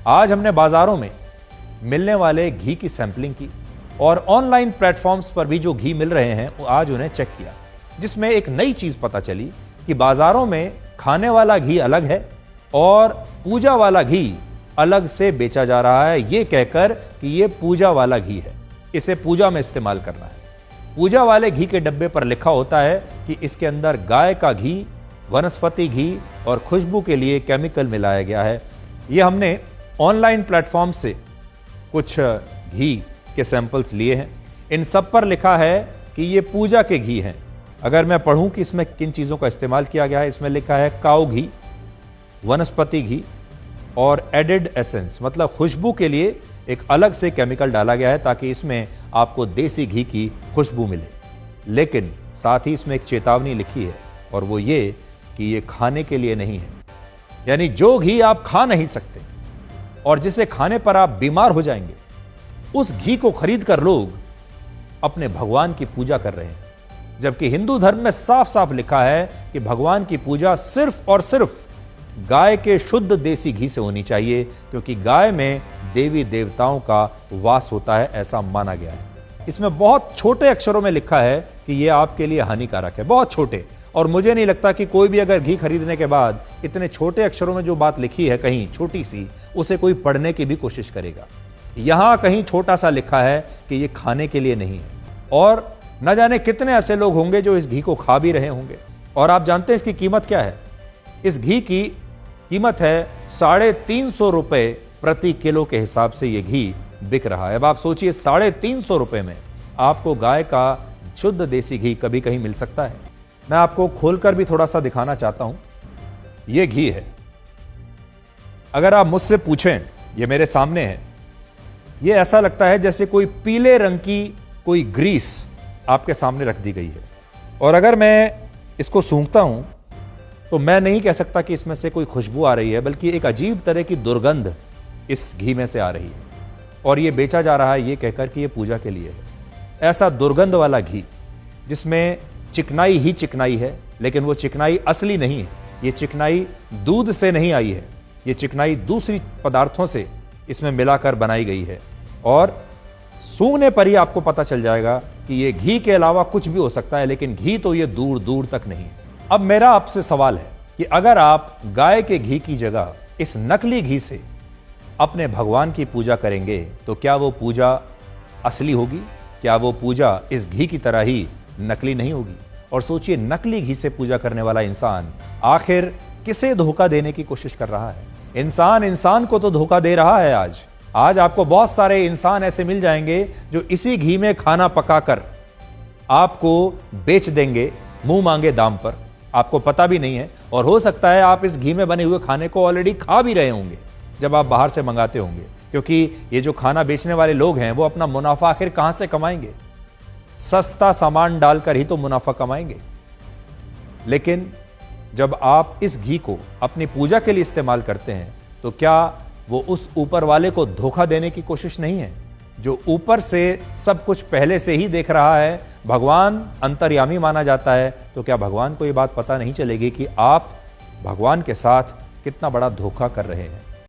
आज हमने बाजारों में मिलने वाले घी की सैंपलिंग की और ऑनलाइन प्लेटफॉर्म्स पर भी जो घी मिल रहे हैं वो आज उन्हें चेक किया, जिसमें एक नई चीज पता चली कि बाजारों में खाने वाला घी अलग है और पूजा वाला घी अलग से बेचा जा रहा है, यह कहकर कि यह पूजा वाला घी है, इसे पूजा में इस्तेमाल करना है। पूजा वाले घी के डब्बे पर लिखा होता है कि इसके अंदर गाय का घी, वनस्पति घी और खुशबू के लिए केमिकल मिलाया गया है। यह हमने ऑनलाइन प्लेटफॉर्म से कुछ घी के सैंपल्स लिए हैं। इन सब पर लिखा है कि ये पूजा के घी हैं। अगर मैं पढ़ूं कि इसमें किन चीज़ों का इस्तेमाल किया गया है, इसमें लिखा है काऊ घी, वनस्पति घी और एडेड एसेंस, मतलब खुशबू के लिए एक अलग से केमिकल डाला गया है ताकि इसमें आपको देसी घी की खुशबू मिले। लेकिन साथ ही इसमें एक चेतावनी लिखी है और वो ये कि ये खाने के लिए नहीं है। यानी जो घी आप खा नहीं सकते और जिसे खाने पर आप बीमार हो जाएंगे, उस घी को खरीद कर लोग अपने भगवान की पूजा कर रहे हैं। जबकि हिंदू धर्म में साफ साफ लिखा है कि भगवान की पूजा सिर्फ और सिर्फ गाय के शुद्ध देसी घी से होनी चाहिए, क्योंकि गाय में देवी देवताओं का वास होता है, ऐसा माना गया है। इसमें बहुत छोटे अक्षरों में लिखा है कि यह आपके लिए हानिकारक है, बहुत छोटे। और मुझे नहीं लगता कि कोई भी अगर घी खरीदने के बाद इतने छोटे अक्षरों में जो बात लिखी है कहीं छोटी सी, उसे कोई पढ़ने की भी कोशिश करेगा। यहां कहीं छोटा सा लिखा है कि यह खाने के लिए नहीं है। और न जाने कितने ऐसे लोग होंगे जो इस घी को खा भी रहे होंगे। और आप जानते हैं इसकी कीमत क्या है? इस घी की कीमत है 350 रुपए प्रति किलो के हिसाब से यह घी बिक रहा है। अब आप सोचिए 350 रुपए में आपको गाय का शुद्ध देसी घी कभी कहीं मिल सकता है? मैं आपको खोलकर भी थोड़ा सा दिखाना चाहता हूं। यह घी है। अगर आप मुझसे पूछें, यह मेरे सामने है, यह ऐसा लगता है जैसे कोई पीले रंग की कोई ग्रीस आपके सामने रख दी गई है। और अगर मैं इसको सूंघता हूं तो मैं नहीं कह सकता कि इसमें से कोई खुशबू आ रही है, बल्कि एक अजीब तरह की दुर्गंध इस घी में से आ रही है। और यह बेचा जा रहा है ये कहकर कि यह पूजा के लिए है। ऐसा दुर्गंध वाला घी जिसमें चिकनाई ही चिकनाई है, लेकिन वो चिकनाई असली नहीं है। ये चिकनाई दूध से नहीं आई है, ये चिकनाई दूसरी पदार्थों से इसमें मिलाकर बनाई गई है। और सूंघने पर ही आपको पता चल जाएगा कि ये घी के अलावा कुछ भी हो सकता है, लेकिन घी तो ये दूर दूर तक नहीं है। अब मेरा आपसे सवाल है कि अगर आप गाय के घी की जगह इस नकली घी से अपने भगवान की पूजा करेंगे तो क्या वो पूजा असली होगी? क्या वो पूजा इस घी की तरह ही नकली नहीं होगी? और सोचिए, नकली घी से पूजा करने वाला इंसान आखिर किसे धोखा देने की कोशिश कर रहा है? इंसान इंसान को तो धोखा दे रहा है। आज आपको बहुत सारे इंसान ऐसे मिल जाएंगे जो इसी घी में खाना पकाकर आपको बेच देंगे मुंह मांगे दाम पर, आपको पता भी नहीं है। और हो सकता है आप इस घी में बने हुए खाने को ऑलरेडी खा भी रहे होंगे जब आप बाहर से मंगाते होंगे, क्योंकि ये जो खाना बेचने वाले लोग हैं वो अपना मुनाफा आखिर कहां से कमाएंगे? सस्ता सामान डालकर ही तो मुनाफा कमाएंगे। लेकिन जब आप इस घी को अपनी पूजा के लिए इस्तेमाल करते हैं तो क्या वो उस ऊपर वाले को धोखा देने की कोशिश नहीं है, जो ऊपर से सब कुछ पहले से ही देख रहा है? भगवान अंतर्यामी माना जाता है, तो क्या भगवान को ये बात पता नहीं चलेगी कि आप भगवान के साथ कितना बड़ा धोखा कर रहे हैं?